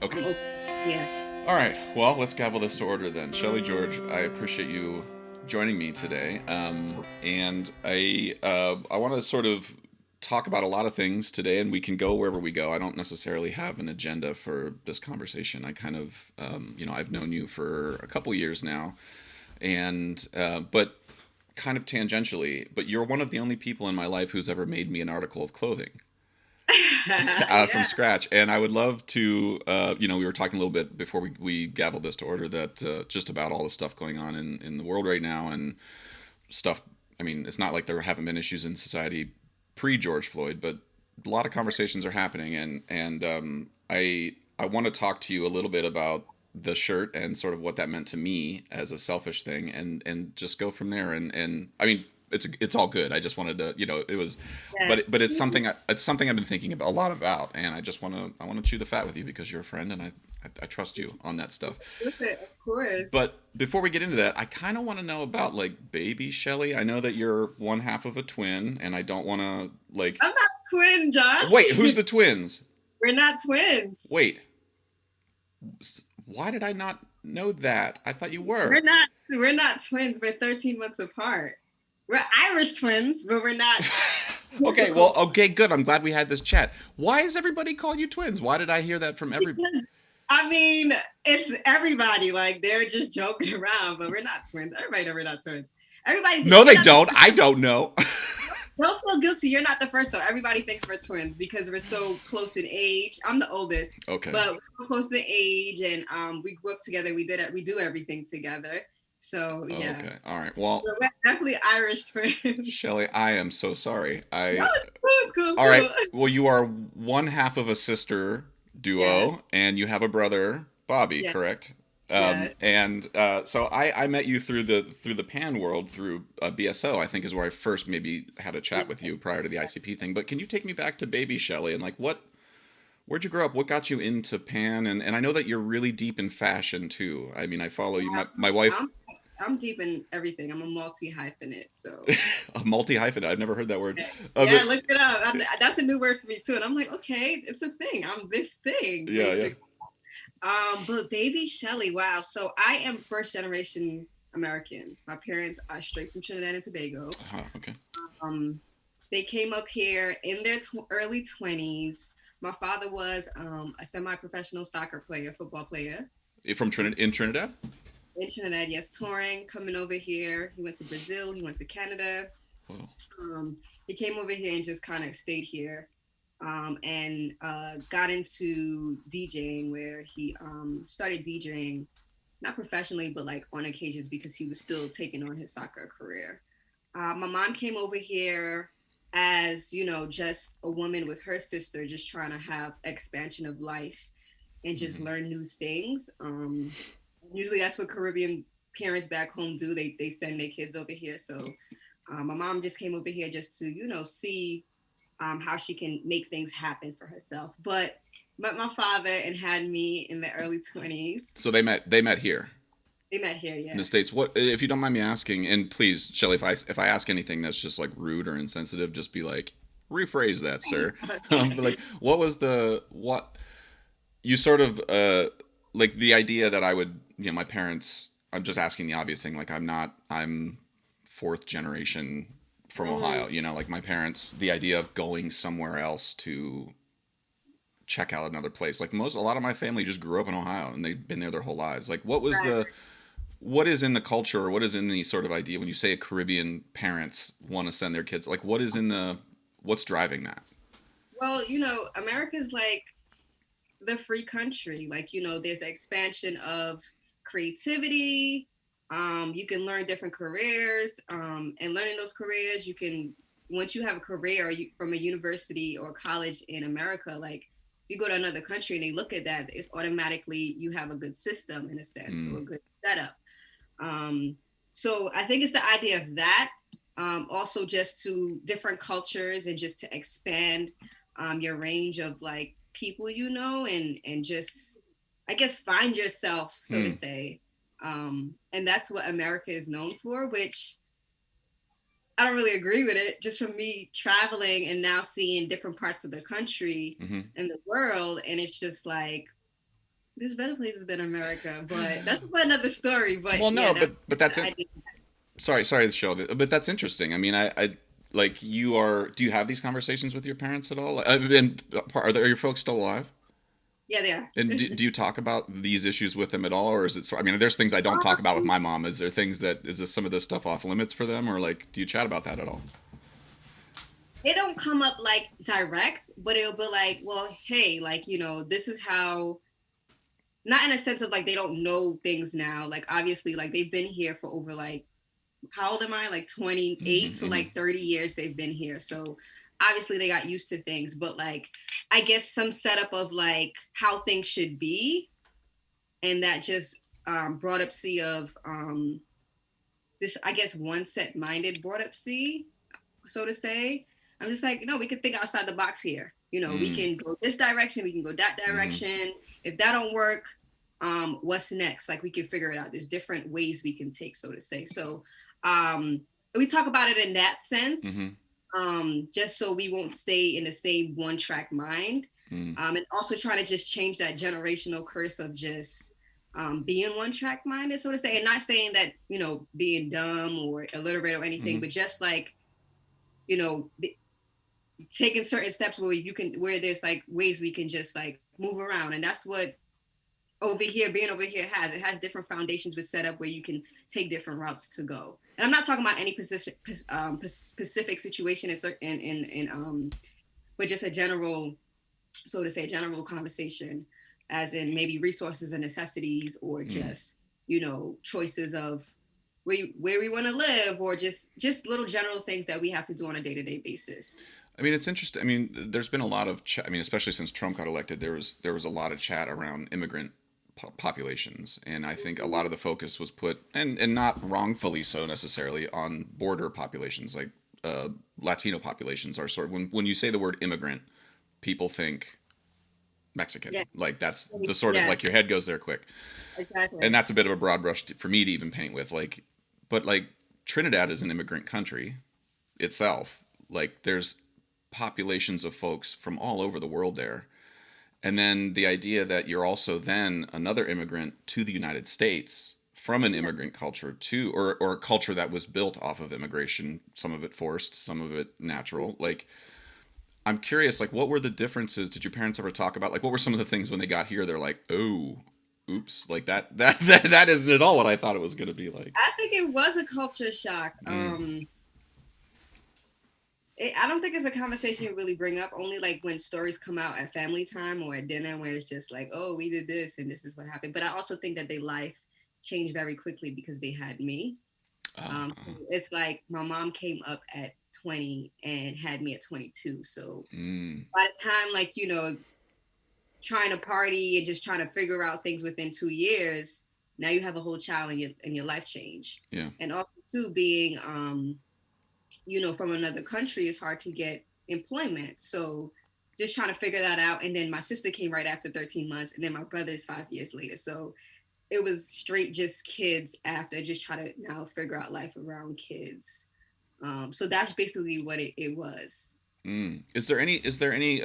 Okay. I'm open. Yeah. All right. Well, let's gavel this to order then. Shelly George, I appreciate you joining me today. And I want to sort of talk about a lot of things today, and we can go wherever we go. I don't necessarily have an agenda for this conversation. I kind of, I've known you for a couple years now, and but kind of tangentially. But you're one of the only people in my life who's ever made me an article of clothing. From Yeah. scratch. And I would love to, we were talking a little bit before we gavelled this to order that just about all the stuff going on in the world right now and stuff. I mean, it's not like there haven't been issues in society pre George Floyd, but a lot of conversations are happening. And I want to talk to you a little bit about the shirt and sort of what that meant to me as a selfish thing and just go from there. And I mean, it's all good. I just wanted to, it was, Yeah. but it's something I've been thinking about a lot about, and I want to chew the fat with you because you're a friend, and I trust you on that stuff. Of But course. before we get into that, I kind of want to know about like baby Shelly. I know that you're one half of a twin, and I don't want to like. I'm not twin, Josh. Wait, who's the twins? We're not twins. Wait, why did I not know that? I thought you were. We're not twins. We're 13 months apart. We're Irish twins, but we're not. Okay, well, okay, good. I'm glad we had this chat. Why is everybody calling you twins? Why did I hear that from every? Because I mean, it's everybody. Like they're just joking around, but we're not twins. Everybody know we're not twins. Everybody thinks No, you're they not the don't. I don't know. don't feel guilty. You're not the first though. Everybody thinks we're twins because we're so close in age. I'm the oldest, Okay. but we're so close in age, and we grew up together. We did it. We do everything together. So yeah, Okay. All right. Well, so we're definitely Irish twins. Shelly, I am so sorry. No, I it's cool. It's cool. It's All right. cool. Well, you are one half of a sister Yes, duo, and you have a brother, Bobby, yes, correct? yes. And so I met you through the pan world through BSO. I think is where I first maybe had a chat with you prior to the ICP thing. But can you take me back to baby Shelly and like where'd you grow up? What got you into pan? And I know that you're really deep in fashion too. I mean, I follow you. My wife, I'm I'm deep in everything. I'm a multi hyphenate, so a multi hyphen. I've never heard that word. yeah, But look it up. That's a new word for me too, and I'm like, okay, it's a thing. I'm this thing, yeah, yeah. basically. But baby Shelly, wow. So I am first generation American. My parents are straight from Trinidad and Tobago. Okay. Um, they came up here in their early 20s. My father was a semi-professional soccer player, football player From Trinidad in Trinidad. in Trinidad. Yes, touring, coming over here. He went to Brazil. He went to Canada. Oh. He came over here and just kind of stayed here, and got into DJing, where he started DJing, not professionally, but like on occasions because he was still taking on his soccer career. My mom came over here as, just a woman with her sister, just trying to have expansion of life and just Hmm. learn new things. Usually that's what Caribbean parents back home do. They send their kids over here. So my mom just came over here just to, see how she can make things happen for herself. But met my father and had me in the early 20s. So they met here They met here, in the yeah. states. What if you don't mind me asking? And please, Shelly, if I ask anything that's just like rude or insensitive, just be like, rephrase that, sir. But like, what was the what you sort of like the idea that I would my parents. I'm just asking the obvious thing. Like I'm fourth generation from Mm, Ohio. Like my parents, the idea of going somewhere else to check out another place. Like a lot of my family just grew up in Ohio and they've been there their whole lives. Like right. what is in the culture or what is in the sort of idea when you say Caribbean parents want to send their kids? Like what's driving that? Well, America's like the free country. Like, there's an expansion of creativity. You can learn different careers, and learning those careers, you can once you have a career from a university or college in America, like you go to another country and they look at that, it's automatically you have a good system in a sense or Mm, a good setup. Um, so I think it's the idea of that. Also, just to different cultures and just to expand your range of like people, and just I guess find yourself, so to mm, say. And that's what America is known for, which I don't really agree with it. Just from me traveling and now seeing different parts of the country mm-hmm. and the world, and it's just like There's better places than America, but that's for another story. But Well, yeah, no, that's but that's the it. idea. Sorry, Sheldon, but that's interesting. I mean, I like you are. Do you have these conversations with your parents at all? And are your folks still alive? Yeah, they are. And do you talk about these issues with them at all, or is it? I mean, there's things I don't talk about with Um, my mom. Is there things that is this some of this stuff off limits for them, or like do you chat about that at all? it don't come up like direct, but it'll be like, well, hey, like, this is how, not in a sense of like they don't know things now. Like, obviously, like they've been here for over like, how old am I? Like Mm-hmm, 28. So, mm-hmm, like 30 years they've been here. So, obviously, they got used to things, but like, I guess some setup of like how things should be. And that just brought up C of this, I guess, one set minded brought up C, so to say. I'm just like, no, we can think outside the box here. We mm, can go this direction, we can go that mm-hmm, direction. If that don't work, what's next? Like we can figure it out. There's different ways we can take, so to say. So um, we talk about it in that mm-hmm, sense, just so we won't stay in the same one track mind. mm, And also trying to just change that generational curse of just being one track minded, so to say, and not saying that, being dumb or illiterate or anything, mm-hmm. but just like, you know, taking certain steps where there's like ways we can just like move around. And that's what being over here it has different foundations with setup where you can take different routes to go. And I'm not talking about any specific situation in certain but just a general, so to say, general conversation, as in maybe resources and necessities, or Mm. just choices of where we want to live, or just little general things that we have to do on a day-to-day basis. I mean, it's interesting. I mean, there's been a lot of I mean, especially since Trump got elected, there was a lot of chat around immigrant populations, and I think a lot of the focus was put, and not wrongfully so necessarily, on border populations like Latino populations are sort of when you say the word immigrant, people think Mexican. Yeah. Like that's the sort of Yeah, like your head goes there quick, and exactly. that's a bit of a broad brush for me to even paint with. Like, but like Trinidad is an immigrant country itself. Like there's populations of folks from all over the world there. And then the idea that you're also then another immigrant to the United States from an Yeah. immigrant culture to or a culture that was built off of immigration, some of it forced, some of it natural. Like I'm curious, like what were the differences? Did your parents ever talk about like what were some of the things when they got here they're like, "Oh, oops, like that isn't at all what I thought it was going to be like." I think it was a culture shock. Mm, I don't think it's a conversation you really bring up, only like when stories come out at family time or at dinner, where it's just like, oh, we did this and this is what happened. But I also think that their life changed very quickly because they had me. It's like my mom came up at 20 and had me at 22. So mm, by the time, like, trying to party and just trying to figure out things within 2 years, now you have a whole child and your life change. yeah. And also, too, being, from another country, it's hard to get employment. So just trying to figure that out. And then my sister came right after 13 months, and then my brother is 5 years later. So it was straight just kids after, just try to now figure out life around kids. So that's basically what it was. Mm. Is there any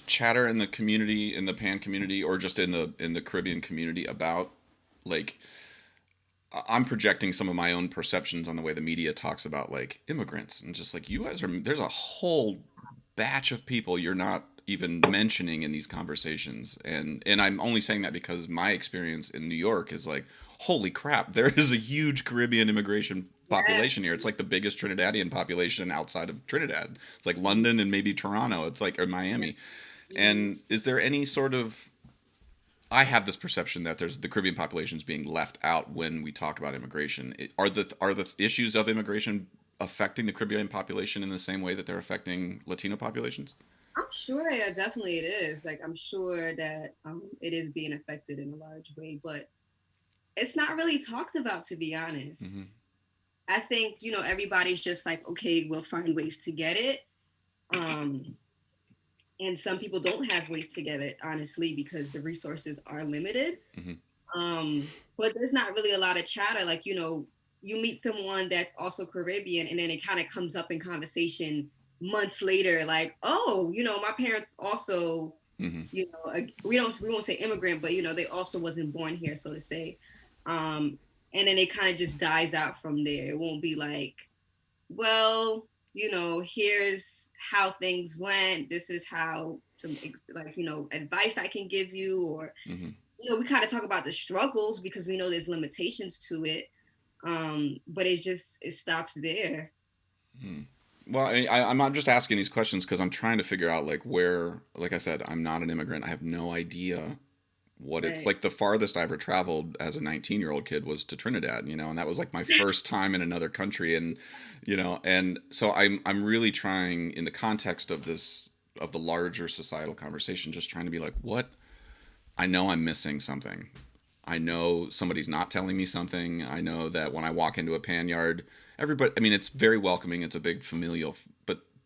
chatter in the community, in the pan community, or just in the Caribbean community about like I'm projecting some of my own perceptions on the way the media talks about like immigrants and just like you guys are there's a whole batch of people you're not even mentioning in these conversations, and I'm only saying that because my experience in New York is like holy crap, there is a huge Caribbean immigration Yeah. population here. It's like the biggest Trinidadian population outside of Trinidad. It's like London and maybe Toronto. It's like or Miami. Mhm. And is there any sort of I have this perception that there's the Caribbean populations being left out when we talk about immigration. Are the issues of immigration affecting the Caribbean population in the same way that they're affecting Latino populations? I'm sure, yeah, definitely it is. Like, I'm sure that it is being affected in a large way, but it's not really talked about, to be Mm-hmm. honest. I think, everybody's just like, okay, we'll find ways to get it. Um, and some people don't have ways to get it, honestly, because the resources are limited. Mm-hmm. But there's not really a lot of chatter. Like, you meet someone that's also Caribbean, and then it kind of comes up in conversation months later, like, oh, my parents also Mm-hmm. We won't say immigrant, but they also wasn't born here, so to say. And then it kind of just dies out from there. It won't be like, well, here's how things went. This is how some like advice I can give you, or Mm-hmm. we kind of talk about the struggles because we know there's limitations to it. But it stops there. Mm. Well, I'm just asking these questions because I'm trying to figure out like where, like I said, I'm not an immigrant. I have no idea what it's Right. like. The farthest I ever traveled as a 19-year-old kid was to Trinidad, and that was like my first time in another country, and so I'm really trying in the context of the larger societal conversation, just trying to be like, what I know I'm missing something. I know somebody's not telling me something. I know that when I walk into a pan yard, everybody, I mean, it's very welcoming. It's a big familial,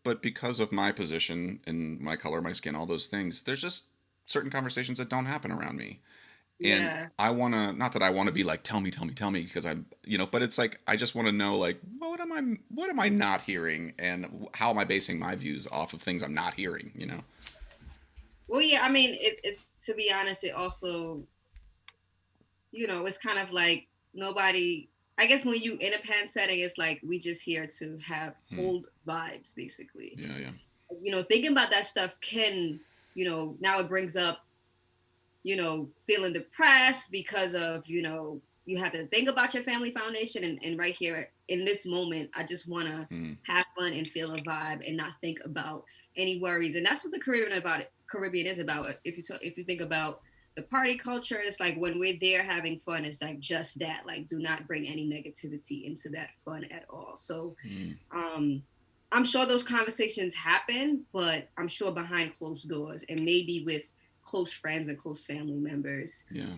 but because of my position and my color, my skin, all those things, there's just certain conversations that don't happen around me. And Yeah. I want to, not that I want to be like, tell me, tell me, tell me, because but it's like, I just want to know, like, what am I not hearing? And how am I basing my views off of things I'm not hearing? Well, yeah. I mean, it's to be honest, it also it's kind of like nobody. I guess when you in a pan setting, it's like we just here to have Hmm. hold vibes, basically. Yeah, yeah. Thinking about that stuff can, now it brings up, feeling depressed because of, you have to think about your family foundation. And right here in this moment, I just want to Hmm. have fun and feel a vibe and not think about any worries. And that's what the Caribbean is about. If you think about the party culture, it's like when we're there having fun, it's like just that. Like, do not bring any negativity into that fun at all. So, Hmm. um, I'm sure those conversations happen, but I'm sure behind closed doors and maybe with close friends and close family members. Yeah.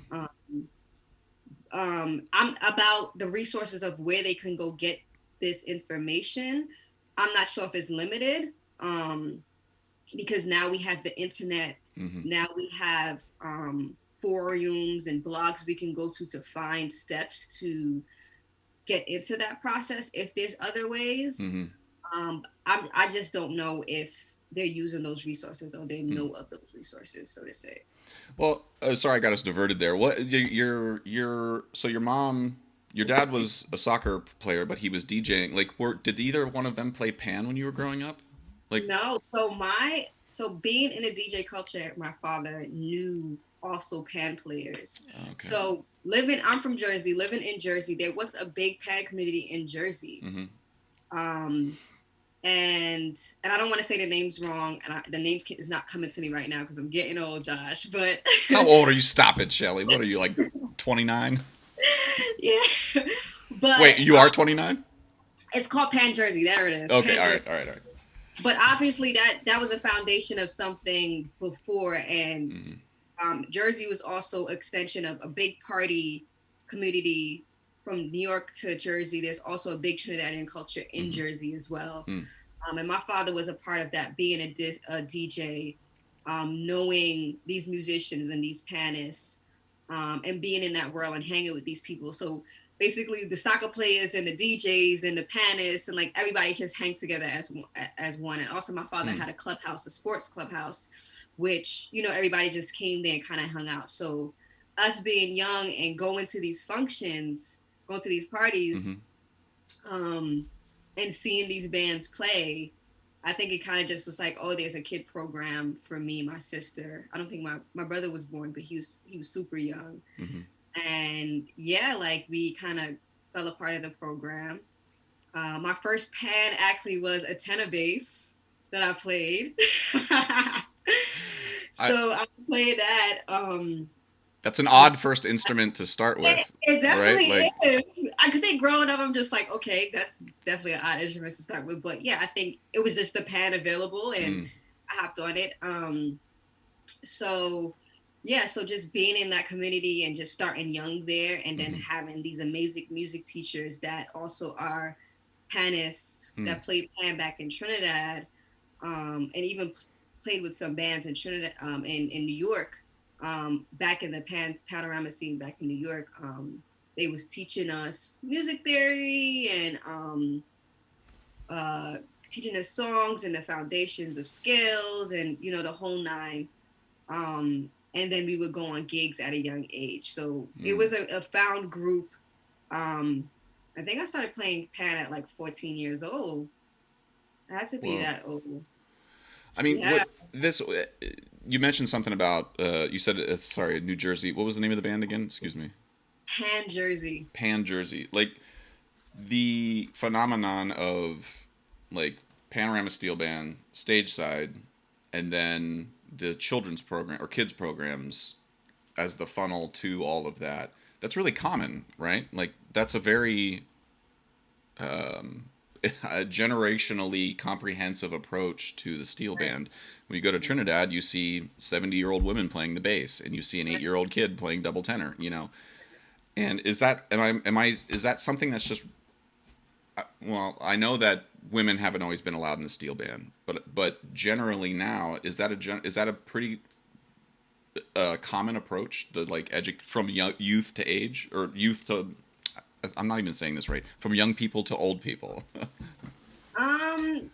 Um, I'm about the resources of where they can go get this information. I'm not sure if it's limited, because now we have the internet. Hmm. Now we have forums and blogs we can go to find steps to get into that process. If there's other ways, Hmm. I just don't know if they're using those resources or they Hmm. know of those resources, so to say. Well, sorry, I got us diverted there. What so your mom, your dad was a soccer player, but he was DJing. Like, did either one of them play pan when you were growing up? Like, No, so being in the DJ culture, my father knew also pan players. okay. So I'm from Jersey. Living in Jersey, there was a big pan community in Jersey. Hmm. Um, and I don't want to say the names wrong, and the names is not coming to me right now because I'm getting old, Josh. But How old are you? Stop it, Shelly. What are you, like 29? yeah, but Wait, you are 29? it's called Pan Jersey. There it is, Okay, Pan all Jersey. right, all right, all right. But obviously that was a foundation of something before, and Hmm. Jersey was also extension of a big party community from New York to Jersey. There's also a big Trinidadian culture in Hmm. Jersey as well. Hmm. And my father was a part of that, being a DJ, knowing these musicians and these panists, and being in that world and hanging with these people. So basically, the soccer players and the DJs and the panists and like everybody just hangs together as one. And also, my father Hmm. had a clubhouse, a sports clubhouse, which everybody just came there and kind of hung out. So us being young and going to these functions, going to these parties, Hmm. um, and seeing these bands play, I think it kind of just was like, oh, there's a kid program for me and my sister. I don't think my brother was born, but he was super young. Hmm. And yeah, like we kind of fell a part of the program. My first pan actually was a tenor bass that I played. I So I played that. That's an odd first instrument to start with, It right? definitely Like, is. I could think growing up, I'm just like, okay, that's definitely an odd instrument to start with. But yeah, I think it was just the pan available and mm, I hopped on it. So yeah, so just being in that community and just starting young there and then mm-hmm, having these amazing music teachers that also are panists mm, that played pan back in Trinidad, and even played with some bands in Trinidad, in New York, back in the panorama scene back in New York. They was teaching us music theory and uh, teaching us songs and the foundations of scales and the whole nine. And then we would go on gigs at a young age. So it Mm. was a found group. Um, I think I started playing pan at like 14 years old. I had to be Whoa. that old. I mean, Yeah, what this? You mentioned something about. You said, sorry, New Jersey. What was the name of the band again? Excuse me. tan jersey. Pan Jersey. Like the phenomenon of like Panorama Steel Band stage side, and then the children's program or kids programs as the funnel to all of that. That's really common, right? Like that's a very a generationally comprehensive approach to the steel Right. band. When you go to Trinidad, you see 70-year-old women playing the bass, and you see an 8-year-old kid playing double tenor. You know, and is that am I is that something that's just well? I know that women haven't always been allowed in the steel band, but generally now is that a pretty common approach? The like from young, youth to age or youth to I'm not even saying this right. From young people to old people. Um,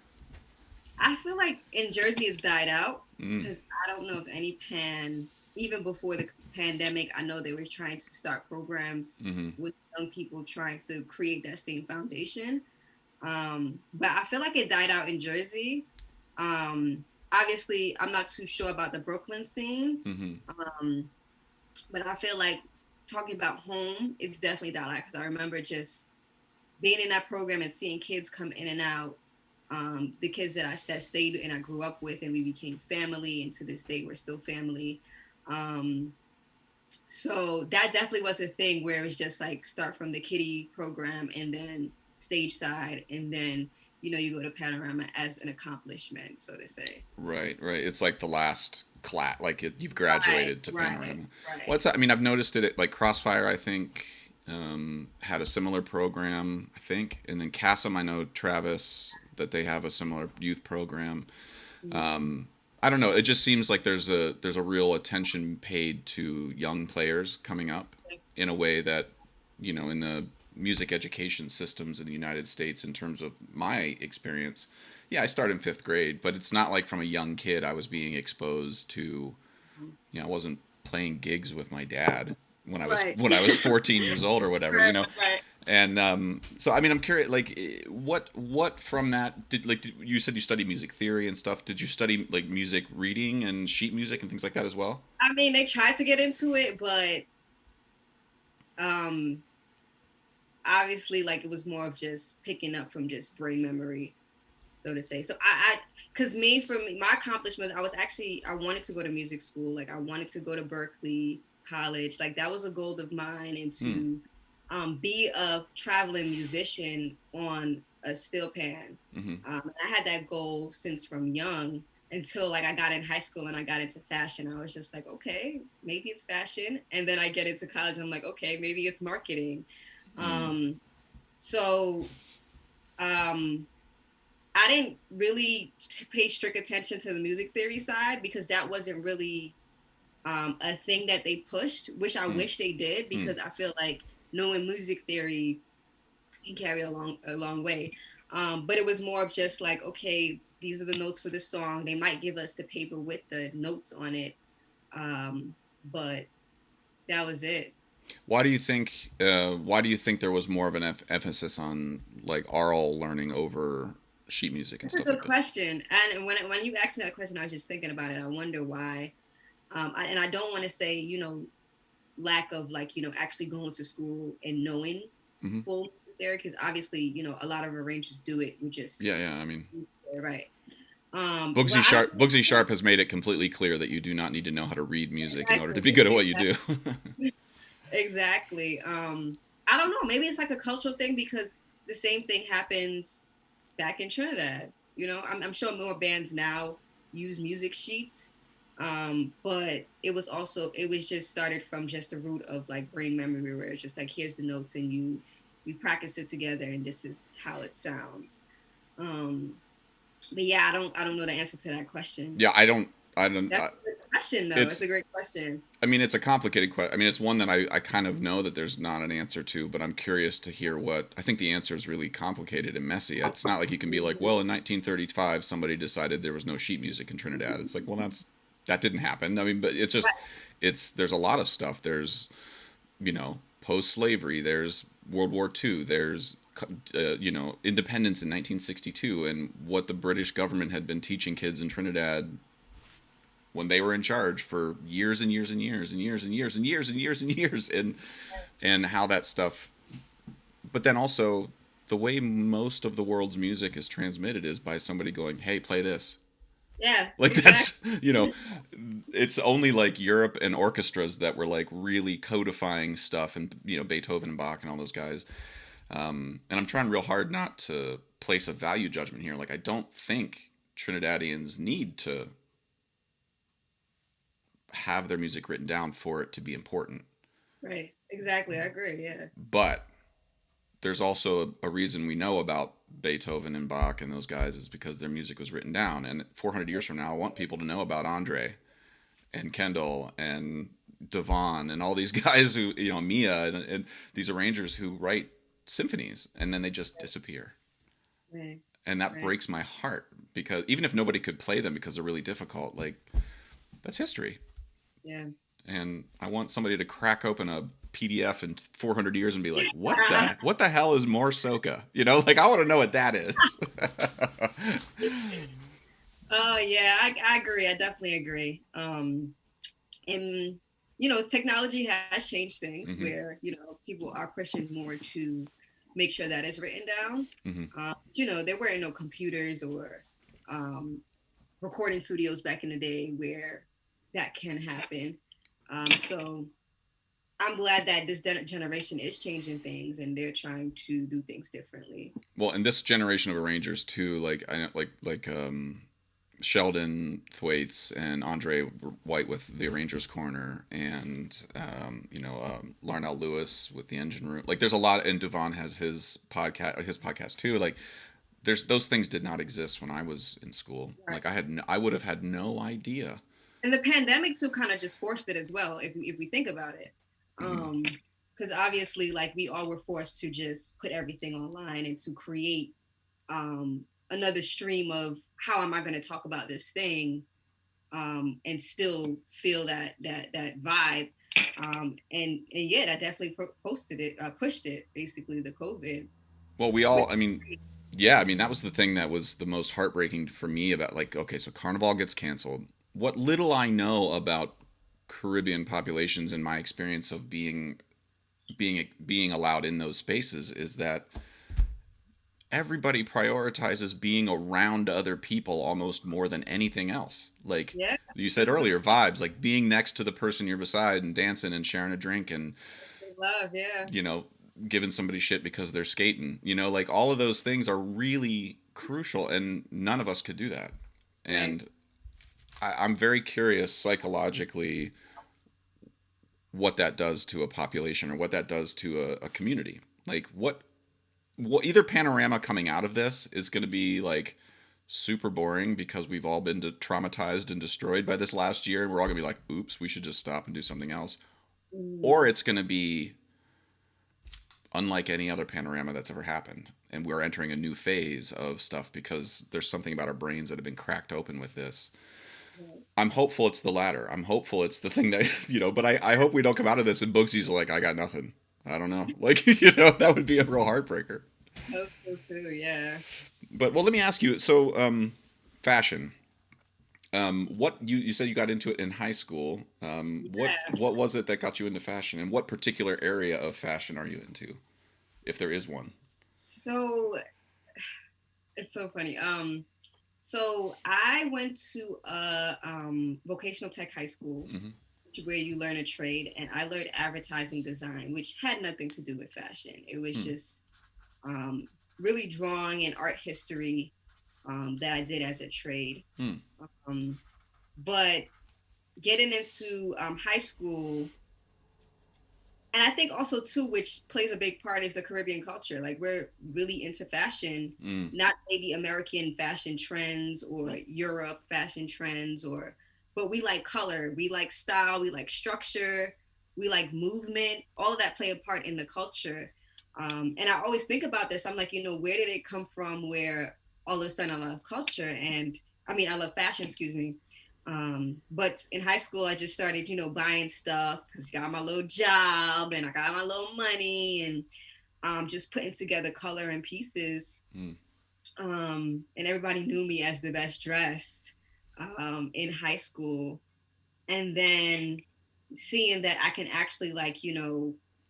I feel like in Jersey it's died out Mm, because I don't know if any pan, even before the pandemic, I know they were trying to start programs hmm. with young people trying to create that same foundation. But I feel like it died out in Jersey. Obviously, I'm not too sure about the Brooklyn scene, Hmm. um, but I feel like talking about home is definitely died out because I remember just being in that program and seeing kids come in and out. The kids that stayed and I grew up with, and we became family, and to this day we're still family. Um, so that definitely was a thing where it was just like start from the kiddie program and then stage side, and then you go to Panorama as an accomplishment, so to say. Right, right. It's like the last class, like you've Right, graduated to right, Panorama. right. What's that? I mean, I've noticed it at like Crossfire. I think had a similar program. I think, and then Cassim. I know Travis that they have a similar youth program. Mm-hmm. I don't know. It just seems like there's a real attention paid to young players coming up in a way that in the music education systems in the United States in terms of my experience. Yeah, I started in 5th grade, but it's not like from a young kid I was being exposed to, I wasn't playing gigs with my dad Right. when I was 14 years old or whatever, Right, right. And so I mean I'm curious like what from that you said you studied music theory and stuff. Did you study like music reading and sheet music and things like that as well? I mean, they tried to get into it, but um obviously like it was more of just picking up from just brain memory, so to say. So because me, for me, my accomplishments, I wanted to go to music school. Like I wanted to go to Berkeley College. Like that was a goal of mine, and Hmm. to be a traveling musician on a steel pan. Mm-hmm. I had that goal since from young until like I got in high school and I got into fashion. I was just like, okay, maybe it's fashion. And then I get into college and I'm like, okay, maybe it's marketing. Mm. Um, so um, I didn't really pay strict attention to the music theory side because that wasn't really a thing that they pushed, which I Mm. wish they did Mm. because I feel like knowing music theory can carry a long way. But it was more of just like, okay, these are the notes for the song. They might give us the paper with the notes on it, but that was it. Why do you think there was more of an emphasis on like oral learning over sheet music and That's a stuff good like that? question. And when you asked me that question, I was just thinking about it. I wonder why. And I don't want to say, lack of like, actually going to school and knowing Hmm. full there, because obviously, a lot of arrangers do it. We just Yeah, yeah. I mean, right. Well, Bugsy I don't Sharp. Bugsy Sharp has made it completely clear that you do not need to know how to read music in order to be exactly, good at what you do. exactly, exactly. I don't know. Maybe it's like a cultural thing because the same thing happens back in Trinidad. I'm sure more bands now use music sheets, but it was just started from just the root of like brain memory, where it's just like here's the notes and we practice it together, and this is how it sounds. Um, but yeah, I don't know the answer to that question. Yeah, I don't. I don't. That's a good question, though. It's It's. a great question. I mean, it's a complicated question. I mean, it's one that I kind of know that there's not an answer to, but I'm curious to hear what. I think the answer is really complicated and messy. It's not like you can be like, well, in 1935, somebody decided there was no sheet music in Trinidad. It's like, well, that's That didn't happen. I mean, but it's just, there's a lot of stuff. There's, post-slavery. There's World War II. There's, independence in 1962, and what the British government had been teaching kids in Trinidad when they were in charge for years and years and years and years and years and years and years and years, and how that stuff. But then also, the way most of the world's music is transmitted is by somebody going, "Hey, play this." Yeah, Like that's, exactly. it's only like Europe and orchestras that were like really codifying stuff, and Beethoven and Bach and all those guys. And I'm trying real hard not to place a value judgment here. Like I don't think Trinidadians need to have their music written down for it to be important. Right. Exactly. I agree. Yeah. But there's also a reason we know about Beethoven and Bach and those guys is because their music was written down. And 400 years from now, I want people to know about Andre and Kendall and Devon and all these guys who, Mia and these arrangers who write symphonies and then they just disappear. Right. And that Right. breaks my heart because even if nobody could play them because they're really difficult, like that's history. Yeah. And I want somebody to crack open a PDF in 400 years and be like, what the hell is more soca? Like I want to know what that is. Oh yeah, I agree. I definitely agree. And technology has changed things Hmm. where people are pushing more to make sure that it's written down. Hmm. There weren't no computers or um, recording studios back in the day where that can happen. So I'm glad that this generation is changing things and they're trying to do things differently. Well, and this generation of arrangers too, like I know, Sheldon Thwaites and Andre White with the Arrangers Corner, and Larnell Lewis with the Engine Room. Like, there's a lot, and Devon has his podcast too. Like, there's those things did not exist when I was in school. Right. Like, I would have had no idea. And the pandemic too kind of just forced it as well, if we think about it. Mm-hmm. Because obviously, like we all were forced to just put everything online and to create another stream of how am I going to talk about this thing and still feel that vibe. And yeah, that definitely pushed it, basically the COVID. Well, we Which, all, I mean, yeah, I mean, that was the thing that was the most heartbreaking for me about, like, okay, so Carnival gets canceled. What little I know about Caribbean populations and my experience of being allowed in those spaces is that everybody prioritizes being around other people almost more than anything else. Like yeah, you said just earlier, vibes, like being next to the person you're beside and dancing and sharing a drink and, love, yeah. you know, giving somebody shit because they're skating. Like all of those things are really crucial and none of us could do that. Right. And I'm very curious psychologically what that does to a population or what that does to a community. Like either panorama coming out of this is going to be like super boring because we've all been traumatized and destroyed by this last year and we're all going to be like, oops, we should just stop and do something else. Mm, Or it's going to be unlike any other panorama that's ever happened. And we're entering a new phase of stuff because there's something about our brains that have been cracked open with this. right. I'm hopeful it's the latter. I'm hopeful it's the thing that, but I hope we don't come out of this and Boogsy's like, I got nothing. I don't know. Like, that would be a real heartbreaker. Hope so too. Yeah. But, well, let me ask you. So, fashion. What you said you got into it in high school. Yeah. What was it that got you into fashion, and what particular area of fashion are you into, if there is one? So it's so funny. So I went to a vocational tech high school Hmm. where you learn a trade, and I learned advertising design, which had nothing to do with fashion. It was Hmm. just um, really drawing and art history that I did as a trade. Hmm. Um, but getting into high school, and I think also too, which plays a big part, is the Caribbean culture. Like we're really into fashion, Hmm. not maybe American fashion trends or Europe fashion trends, but we like color, we like style, we like structure, we like movement. All of that play a part in the culture. And I always think about this. I'm like, where did it come from? Where all of a sudden I love culture, and I mean I love fashion. Excuse me. But in high school, I just started, buying stuff because I got my little job and I got my little money and just putting together color and pieces. Mm. And everybody knew me as the best dressed in high school. And then seeing that I can actually, like,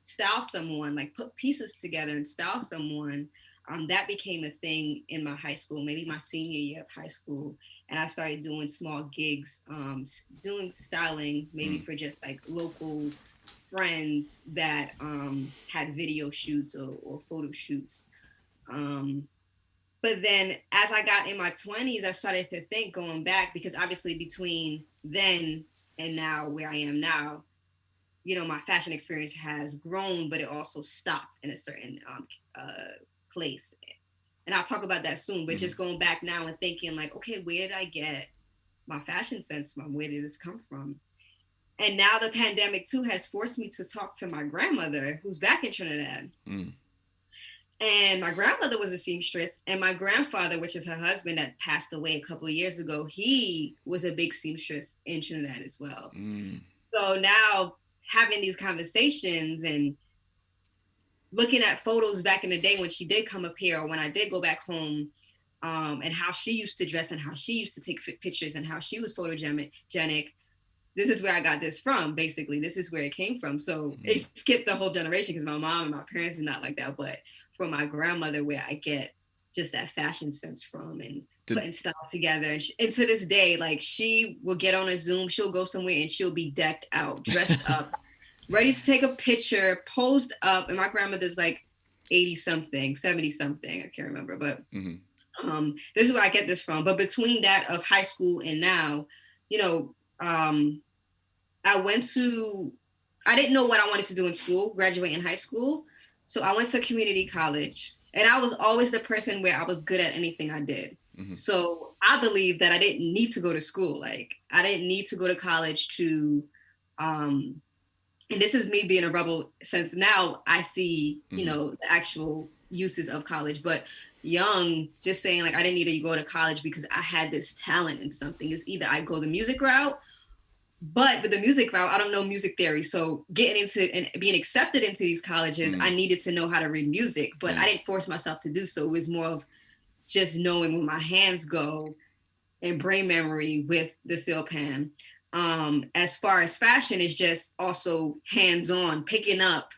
style someone, like put pieces together and style someone, that became a thing in my high school, maybe my senior year of high school. And I started doing small gigs, doing styling, maybe Mm. for just like local friends that had video shoots or photo shoots. Um, but then as I got in my 20s, I started to think, going back, because obviously between then and now, where I am now, my fashion experience has grown, but it also stopped in a certain place. And I'll talk about that soon. But Mm-hmm. just going back now and thinking, like, okay, where did I get my fashion sense from? Where did this come from? And now the pandemic too has forced me to talk to my grandmother, who's back in Trinidad. Mm. And my grandmother was a seamstress, and my grandfather, which is her husband that passed away a couple of years ago, he was a big seamstress in Trinidad as well. Mm. So now having these conversations and looking at photos back in the day when she did come up here, or when I did go back home, and how she used to dress and how she used to take pictures and how she was photogenic. This is where I got this from. Basically, this is where it came from. So it skipped the whole generation because my mom and my parents is not like that. But from my grandmother, where I get just that fashion sense from and putting stuff together. And to this day, like, she will get on a Zoom, she'll go somewhere and she'll be decked out, dressed up, ready to take a picture, posed up. And my grandmother's like 80 something, 70 something. I can't remember, but this is where I get this from. But between that of high school and now, you know, I didn't know what I wanted to do in school, graduate in high school. So I went to community college, and I was always the person where I was good at anything I did. Mm-hmm. So I believed that I didn't need to go to school. Like, I didn't need to go to college to, and this is me being a rebel, since now I see, the actual uses of college. But young, just saying, like, I didn't need to go to college because I had this talent in something. It's either I go the music route, but with the music route, I don't know music theory. So getting into and being accepted into these colleges, I needed to know how to read music, but I didn't force myself to do so. It was more of just knowing where my hands go and brain memory with the steel pan. As far as fashion, is just also hands-on, picking up,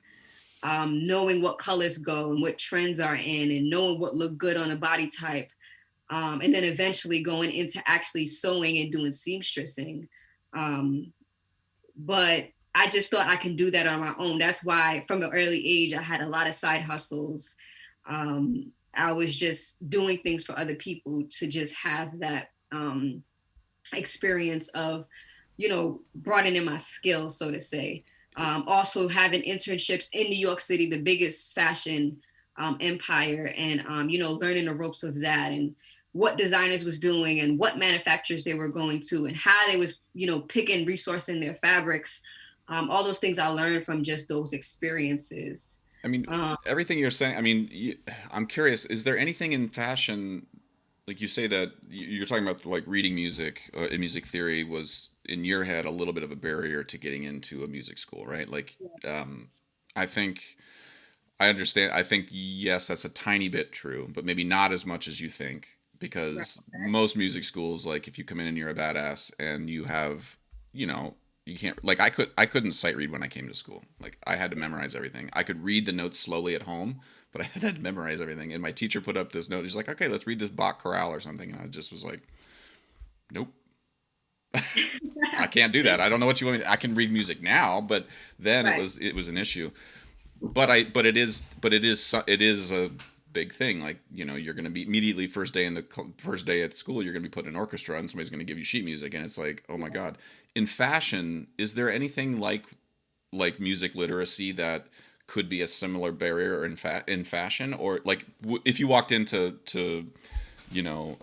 knowing what colors go and what trends are in, and knowing what look good on a body type. And then eventually going into actually sewing and doing seamstressing. But I just thought I can do that on my own. That's why from an early age, I had a lot of side hustles. I was just doing things for other people to just have that experience of, broadening my skills, so to say. Also having internships in New York City, the biggest fashion empire, and, learning the ropes of that, and what designers was doing and what manufacturers they were going to and how they was, picking, resourcing their fabrics. All those things I learned from just those experiences. I mean, everything you're saying, I mean, I'm curious, is there anything in fashion, like you say that you're talking about, like, reading music in music theory was in your head a little bit of a barrier to getting into a music school, right? Like, I think I understand. I think, yes, that's a tiny bit true, but maybe not as much as you think, because most music schools, like, if you come in and you're a badass and you have, you can't, like, I couldn't sight read when I came to school. Like, I had to memorize everything. I could read the notes slowly at home, but I had to memorize everything. And my teacher put up this note. He's like, okay, let's read this Bach chorale or something. And I just was like, nope. I can't do that. I don't know what you want me to, I can read music now, but then it was an issue. But it is a big thing. Like, you're going to be immediately first day at school, you're going to be put in an orchestra and somebody's going to give you sheet music, and it's like, oh my god. In fashion, is there anything like music literacy that could be a similar barrier in fashion, or like if you walked into you know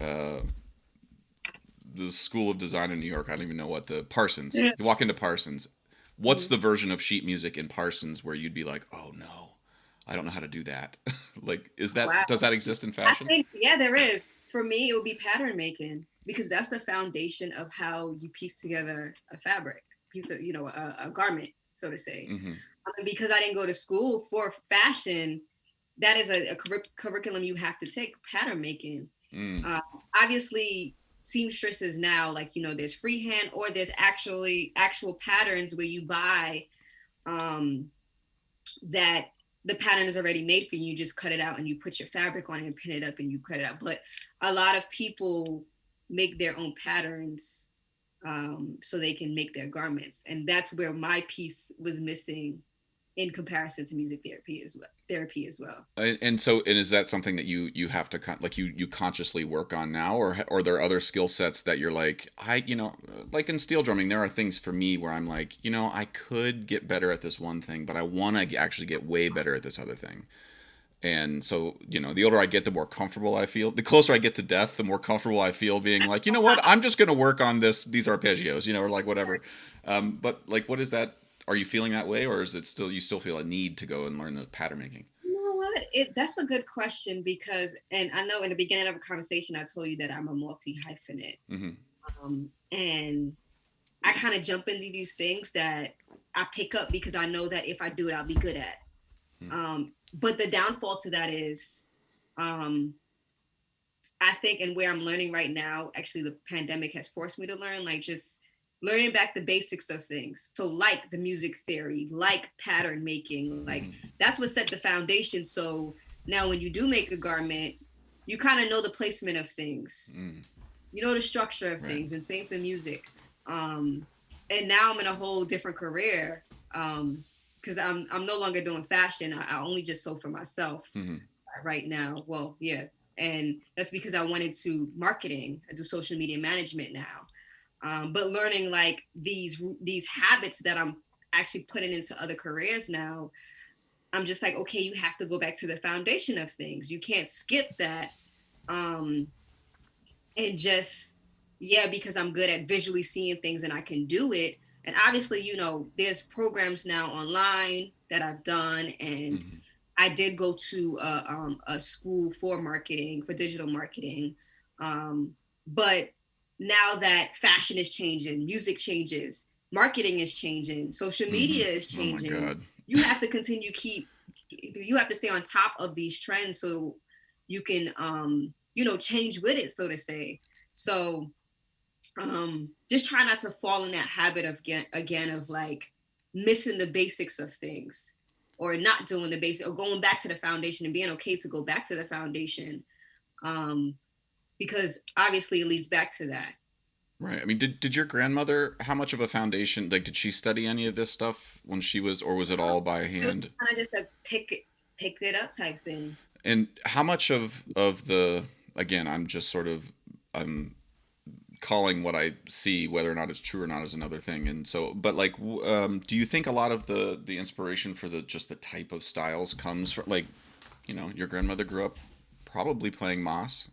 the School of Design in New York, I don't even know what the Parsons. You walk into Parsons, what's the version of sheet music in Parsons where you'd be like, oh no, I don't know how to do that? Like, does that exist in fashion? I think, yeah, there is. For me, it would be pattern making. because that's the foundation of how you piece together a fabric, piece of, a garment, so to say. Mm-hmm. Because I didn't go to school for fashion, that is a curriculum you have to take, pattern making. Mm. Uh, Obviously, seamstresses now, like, there's freehand or there's actual patterns where you buy um, that the pattern is already made for you. You just cut it out and you put your fabric on it and pin it up and you cut it out. But a lot of people make their own patterns so they can make their garments. And that's where my piece was missing in comparison to music therapy as well. And is that something that you have to like you consciously work on now, or are there other skill sets that you're like, like in steel drumming, there are things for me where I'm like, I could get better at this one thing, but I want to actually get way better at this other thing. And so, the older I get, the more comfortable I feel. The closer I get to death, the more comfortable I feel being like, what, I'm just going to work on these arpeggios, or like whatever. But like, what is that? Are you feeling that way, or is it still, you still feel a need to go and learn the pattern making? You know what? That's a good question because, and I know in the beginning of a conversation, I told you that I'm a multi hyphenate. Mm-hmm. And I kind of jump into these things that I pick up because I know that if I do it, I'll be good at. But the downfall to that is, I think, and where I'm learning right now, actually, the pandemic has forced me to learn, like just learning back the basics of things. So, like the music theory, like pattern making, like that's what set the foundation. So now, when you do make a garment, you kind of know the placement of things, you know the structure of things, and same for music. And now I'm in a whole different career. Because I'm no longer doing fashion. I only just sew for myself right now. Well, yeah, and that's because I wanted to marketing. I do social media management now, but learning like these habits that I'm actually putting into other careers now. I'm just like, okay, you have to go back to the foundation of things. You can't skip that, and just because I'm good at visually seeing things and I can do it. And obviously, there's programs now online that I've done, and I did go to a school for marketing, for digital marketing. But now that fashion is changing, music changes, marketing is changing, social media is changing. Oh my God. You have to you have to stay on top of these trends so you can, change with it, so to say. So just try not to fall in that habit of again of like missing the basics of things or not doing the basic or going back to the foundation and being okay to go back to the foundation, because obviously it leads back to that. Right. I mean, did your grandmother, how much of a foundation, like, did she study any of this stuff when she was, or was it all by hand? Kind of just a pick it up type thing. And how much of the, again, I'm just sort of, I'm calling what I see, whether or not it's true or not is another thing. And so, but like, do you think a lot of the inspiration for just the type of styles comes from, like, your grandmother grew up probably playing Moss,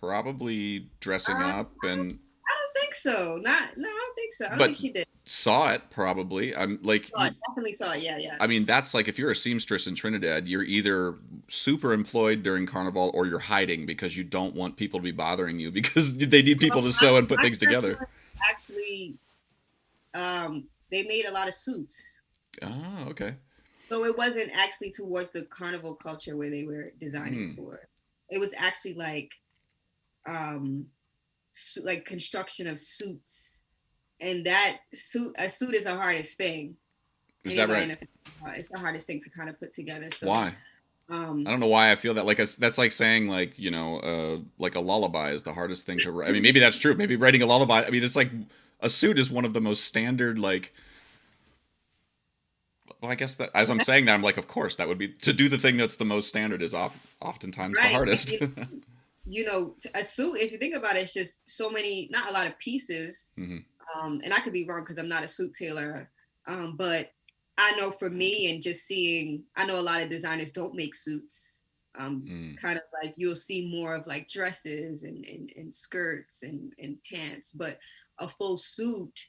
probably dressing up, and I don't think so. No, I don't think so. I don't but think she did. saw it probably. I'm like, Oh, I definitely saw it. Yeah. I mean, that's like if you're a seamstress in Trinidad, you're either super employed during Carnival or you're hiding because you don't want people to be bothering you because they need people to sew and put things together. Actually, they made a lot of suits. Oh, okay. So it wasn't actually towards the carnival culture where they were designing for. It was actually um, like construction of suits, and a suit is the hardest thing. Is that right? It's the hardest thing to kind of put together. So why? I don't know why I feel that. Like that's like saying like like a lullaby is the hardest thing to write. I mean, maybe that's true. Maybe writing a lullaby. I mean, it's like a suit is one of the most standard like. Well, I guess that as I'm saying that, I'm like, of course, that would be to do the thing that's the most standard is oftentimes the hardest. A suit, if you think about it, it's just so many, not a lot of pieces. And I could be wrong because I'm not a suit tailor. But I know for me and just seeing, I know a lot of designers don't make suits. Kind of like you'll see more of like dresses and skirts and pants, but a full suit,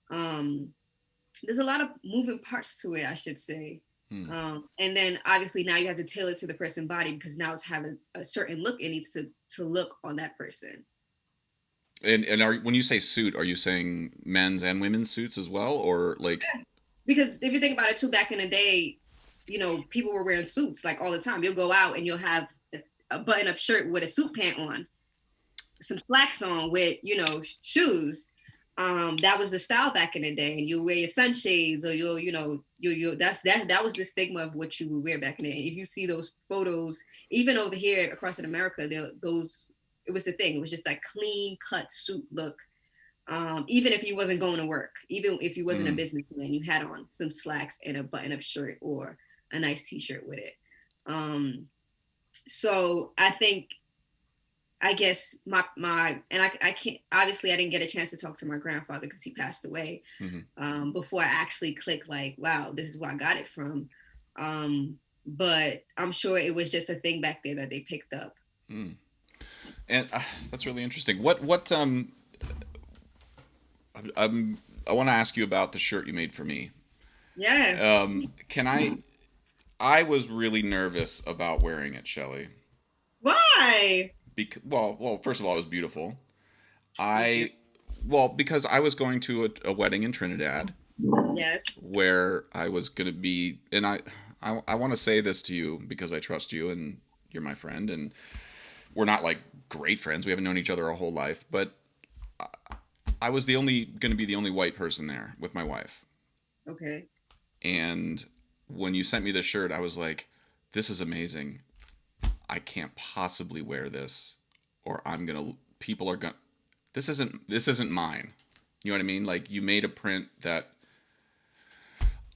there's a lot of moving parts to it, I should say. And then obviously now you have to tailor it to the person's body because now it's having a certain look, it needs to look on that person. And when you say suit, are you saying men's and women's suits as well, or like? Because if you think about it too, back in the day, people were wearing suits like all the time. You'll go out and you'll have a button-up shirt with a suit pant on, some slacks on with shoes. That was the style back in the day, and you wear your sunshades, or you that was the stigma of what you would wear back in the day. If you see those photos, even over here across in America, those it was the thing. It was just that clean cut suit look. Even if you wasn't going to work, even if you wasn't a businessman, you had on some slacks and a button-up shirt or a nice T-shirt with it. So I guess I can't, obviously I didn't get a chance to talk to my grandfather because he passed away before I actually clicked like, wow, this is where I got it from. But I'm sure it was just a thing back there that they picked up. And that's really interesting. I want to ask you about the shirt you made for me. Yeah. Can I? I was really nervous about wearing it, Shelly. Why? Well, first of all, it was beautiful. Thank you. Because I was going to a wedding in Trinidad Yes. where I was going to be, and I want to say this to you because I trust you and you're my friend, and we're not like great friends. We haven't known each other our whole life, but I was going to be the only white person there with my wife. Okay. And when you sent me this shirt, I was like, this is amazing. I can't possibly wear this, or people are gonna, this isn't mine. You know what I mean? Like, you made a print that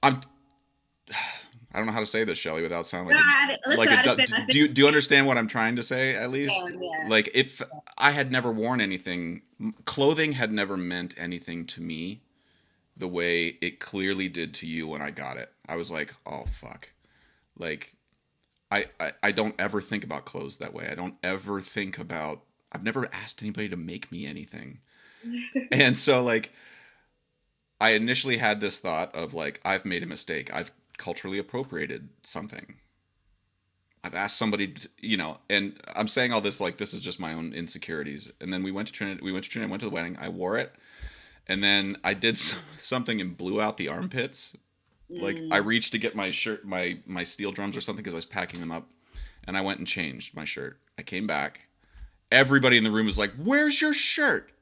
I'm, I don't know how to say this, Shelly, without sounding No, like listen, I understand. do you understand what I'm trying to say? At least, Yeah. like, if I had never worn anything, clothing had never meant anything to me the way it clearly did to you when I got it. I was like, oh fuck, like I don't ever think about clothes that way. I don't ever think about. I've never asked anybody to make me anything, and so like I initially had this thought of like, I've made a mistake. I've culturally appropriated something. I've asked somebody, and I'm saying all this like this is just my own insecurities. And then we went to Trinidad. Went to the wedding. I wore it, and then I did something and blew out the armpits. Like, I reached to get my shirt, my steel drums or something, because I was packing them up, and I went and changed my shirt. I came back. Everybody in the room was like, "Where's your shirt?"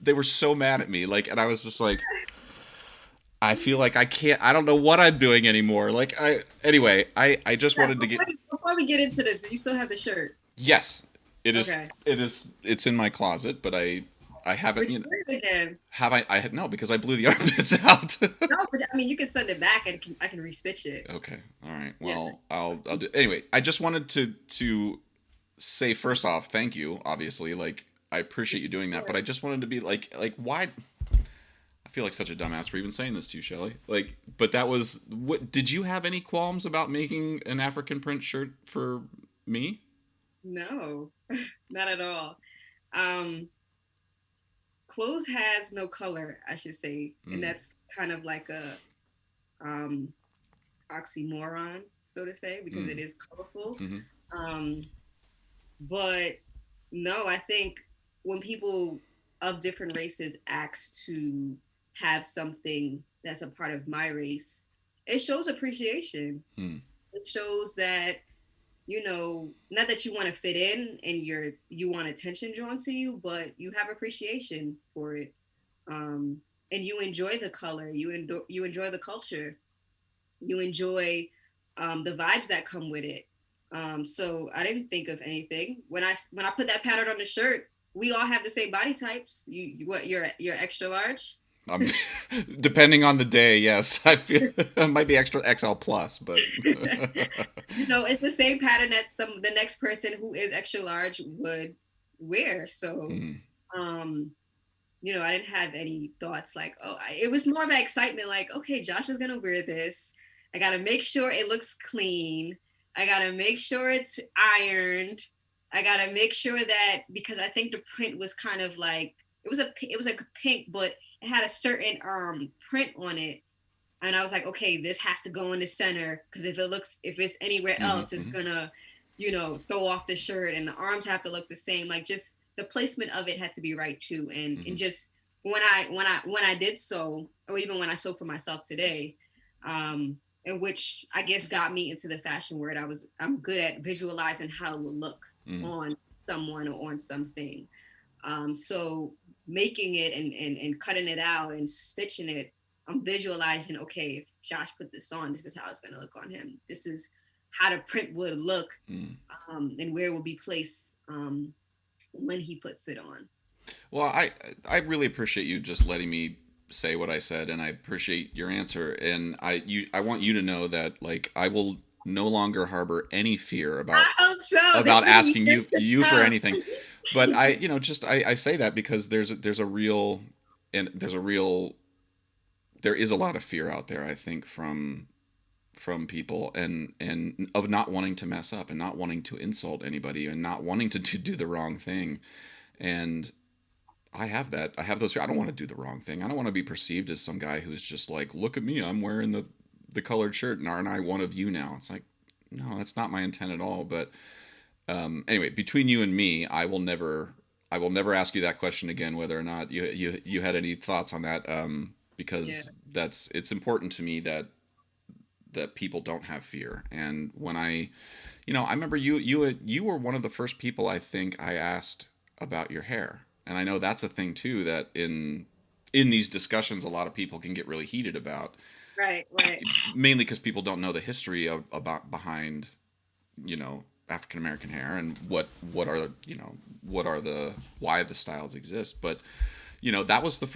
They were so mad at me. Like, and I was just like, I feel like I can't. I don't know what I'm doing anymore. Like, anyway, I just Yeah, wanted to get. before we get into this, do you still have the shirt? Yes, it is. Okay. It is. It's in my closet, but I haven't. Which again? Have I? I had no, because I blew the armpits out. No, but I mean, you can send it back and I can restitch it. Okay. All right. Yeah. Well, I'll do. Anyway, I just wanted to say first off, thank you. Obviously, like, I appreciate you doing that, but I just wanted to be like why. I feel like such a dumbass for even saying this to you, Shelly. Like, but that was what. Did you have any qualms about making an African print shirt for me? No, not at all. Um, Clothes has no color, I should say, and that's kind of like a um, oxymoron, so to say, because it is colorful. Mm-hmm. Um, but no, I think when people of different races ask to have something that's a part of my race, it shows appreciation. Hmm. It shows that not that you want to fit in and you want attention drawn to you, but you have appreciation for it, and you enjoy the color, you enjoy the culture, you enjoy the vibes that come with it. So I didn't think of anything when I put that pattern on the shirt. We all have the same body types. You're extra large. Depending on the day, yes, I feel it might be extra XL plus, but It's the same pattern that the next person who is extra large would wear. So, I didn't have any thoughts like, it was more of an excitement. Like, okay, Josh is gonna wear this. I gotta make sure it looks clean. I gotta make sure it's ironed. I gotta make sure that, because I think the print was kind of like it was like a pink, but it had a certain print on it, and I was like, okay, this has to go in the center, because if it's anywhere else, it's gonna, throw off the shirt, and the arms have to look the same. Like, just the placement of it had to be right too. And Hmm. just when I did sew, or even when I sew for myself today, and which I guess got me into the fashion world. I'm good at visualizing how it will look Hmm. on someone or on something. So making it and cutting it out and stitching it, I'm visualizing, okay, if Josh put this on, this is how it's going to look on him. This is how the print would look, Mm. and where it will be placed, when he puts it on. Well, I really appreciate you just letting me say what I said, and I appreciate your answer. And I want you to know that like I will no longer harbor any fear I hope so. This about will be asking good to you for know. anything. But I, just I say that because there's a real and there's a real there is a lot of fear out there. I think from people and of not wanting to mess up and not wanting to insult anybody and not wanting to do the wrong thing. And I have that. I have those. I don't want to do the wrong thing. I don't want to be perceived as some guy who's just like, look at me, I'm wearing the colored shirt, and aren't I one of you now? It's like, no, that's not my intent at all. But anyway, between you and me, I will never ask you that question again. Whether or not you had any thoughts on that, Yeah. because it's important to me that people don't have fear. And when I remember you were one of the first people I think I asked about your hair, and I know that's a thing too that in these discussions a lot of people can get really heated about, Right. Right. mainly because people don't know the history of about behind African American hair and what are what are the why the styles exist. But that was the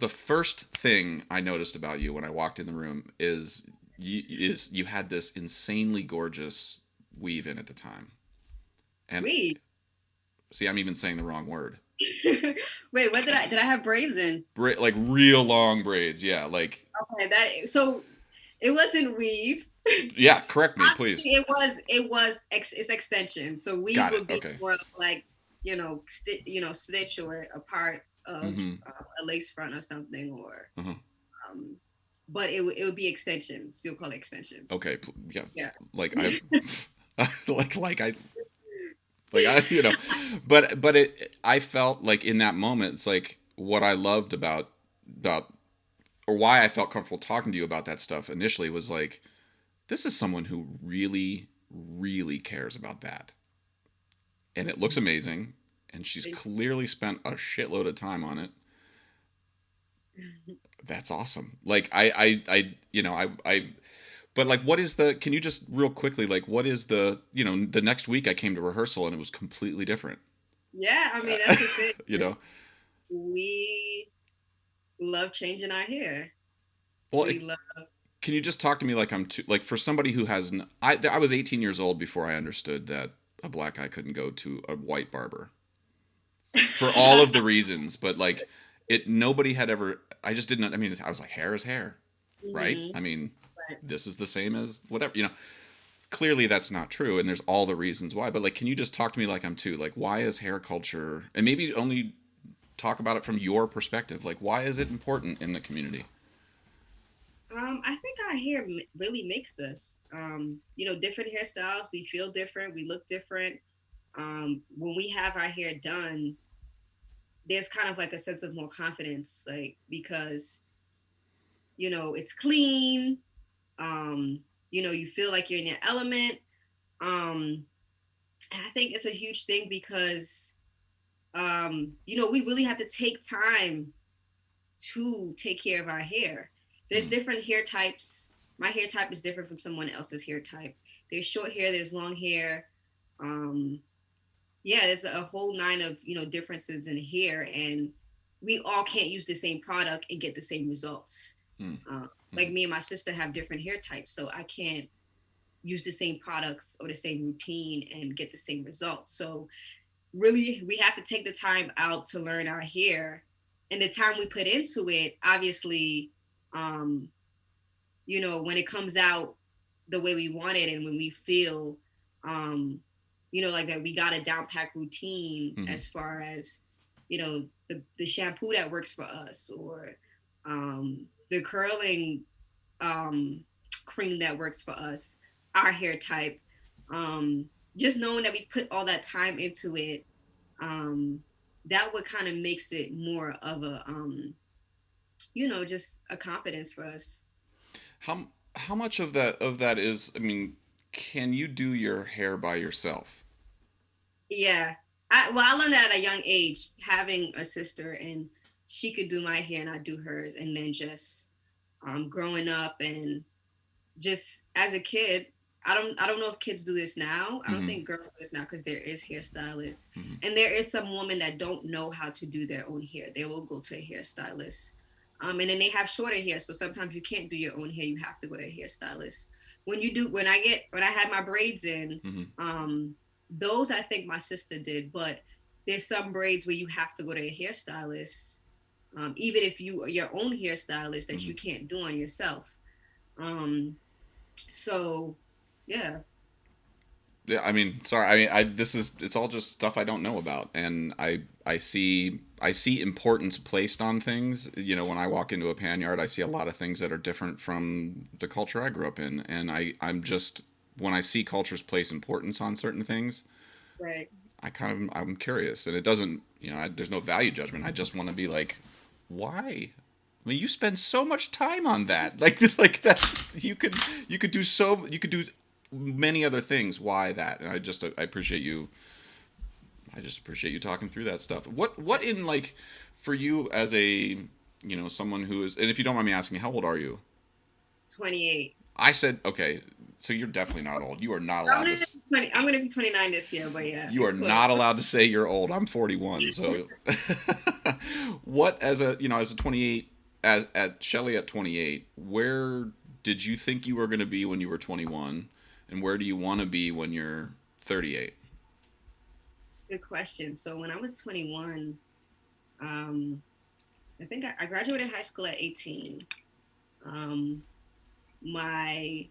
first thing I noticed about you when I walked in the room is you had this insanely gorgeous weave in at the time. And We. see, I'm even saying the wrong word. Wait, what did I have braids in? Like real long braids, yeah. Like, Okay, that so it wasn't weave. yeah. Correct me, please. Honestly, it's extension. So weave Got it. would be Okay. more of like, stitch or a part of, Mm-hmm. a lace front or something, or Uh-huh. um, but it would be extensions. You'll call it extensions. Okay. Yeah. Yeah. Like I, like I, but I felt like in that moment, it's like what I loved about or why I felt comfortable talking to you about that stuff initially was like, this is someone who really, really cares about that. And it looks amazing. And she's clearly spent a shitload of time on it. That's awesome. Like, but like, what is can you just real quickly, like, what is the next week I came to rehearsal and it was completely different. Yeah, I mean that's the thing. you know, We love changing our hair. well, We love. can you just talk to me like I'm too, like for somebody who hasn't, I was 18 years old before I understood that a black guy couldn't go to a white barber for all of the reasons, but like nobody had ever. I just didn't. I mean, I was like, hair is hair, right? Mhm. I mean, Right. this is the same as whatever. Clearly that's not true, and there's all the reasons why. But like, can you just talk to me like I'm too? Like, why is hair culture, and maybe only talk about it from your perspective? Like, why is it important in the community? I think our hair really makes us. Different hairstyles. We feel different. We look different. When we have our hair done, there's kind of like a sense of more confidence, like because it's clean. You feel like you're in your element. Um, and I think it's a huge thing because we really have to take time to take care of our hair. There's Hmm. different hair types. My hair type is different from someone else's hair type. There's short hair, there's long hair. Um, yeah, there's a whole nine of differences in hair, and we all can't use the same product and get the same results. Hmm. Like Hmm. me and my sister have different hair types, so I can't use the same products or the same routine and get the same results. So really, we have to take the time out to learn our hair, and the time we put into it, obviously, um, when it comes out the way we want it and when we feel, um, like that we got a down pack routine Hmm. as far as, the shampoo that works for us, or the curling, um, cream that works for us, our hair type. Um, just knowing that we put all that time into it, that what kind of makes it more of a just a confidence for us. How much of that is, I mean, can you do your hair by yourself? Yeah. I learned that at a young age, having a sister, and she could do my hair and I do hers, and then just growing up and just as a kid, I don't know if kids do this now. I don't Mm-hmm. think girls do this now because there is hairstylists, Mm-hmm. and there is some women that don't know how to do their own hair. They will go to a hairstylist, and then they have shorter hair, so sometimes you can't do your own hair. You have to go to a hairstylist. When I had my braids in, Mm-hmm. those I think my sister did, but there's some braids where you have to go to a hairstylist, even if you are your own hairstylist that Mm-hmm. you can't do on yourself. Um, so, yeah, Yeah, I mean, sorry. I mean, it's all just stuff I don't know about, and I see importance placed on things. You know, when I walk into a pan yard, I see a lot of things that are different from the culture I grew up in, and I'm just when I see cultures place importance on certain things, right. I'm curious, and it doesn't, there's no value judgment. I just want to be like, why? I mean, you spend so much time on that. Like that. You could do many other things. Why that? And I appreciate you. I just appreciate you talking through that stuff. What in like for you as a someone who is, and if you don't mind me asking, how old are you? 28. I said okay, so you're definitely not old. You are not allowed to. I'm gonna be 29 this year, but yeah, You are it's close. not allowed to say you're old. I'm 41. So, what as a 28 as at Shelly at 28, where did you think you were going to be when you were 21, and where do you want to be when you're 38? Good question. So when I was 21, um, I think I graduated high school at 18. Um, my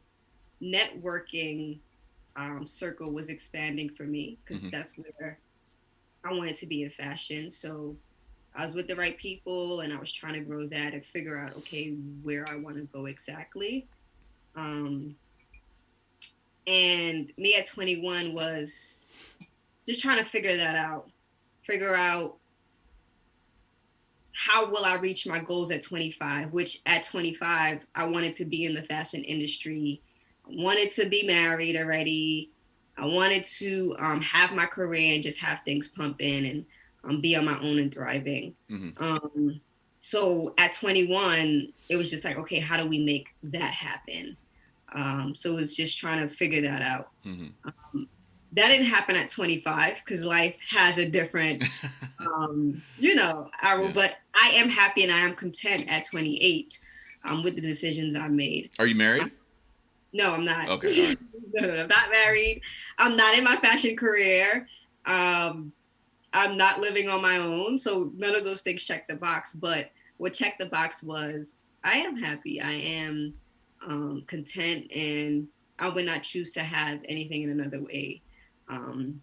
networking circle was expanding for me because Mm-hmm. that's where I wanted to be in fashion. So I was with the right people and I was trying to grow that and figure out, okay, where I want to go exactly. Um, and me at 21 was just trying to figure that out, figure out how will I reach my goals at 25, which at 25, I wanted to be in the fashion industry. I wanted to be married already. I wanted to have my career and just have things pumping and be on my own and thriving. Mm-hmm. So at 21, it was just like, okay, how do we make that happen? So it was just trying to figure that out. Mm-hmm. That didn't happen at 25 because life has a different arrow, Yeah. but I am happy and I am content at 28 with the decisions I made. Are you Uh, married? no, I'm not. Okay. All right. No, I'm not married. I'm not in my fashion career. Um, I'm not living on my own. So none of those things check the box. But what checked the box was I am happy. I am content and I would not choose to have anything in another way. Um,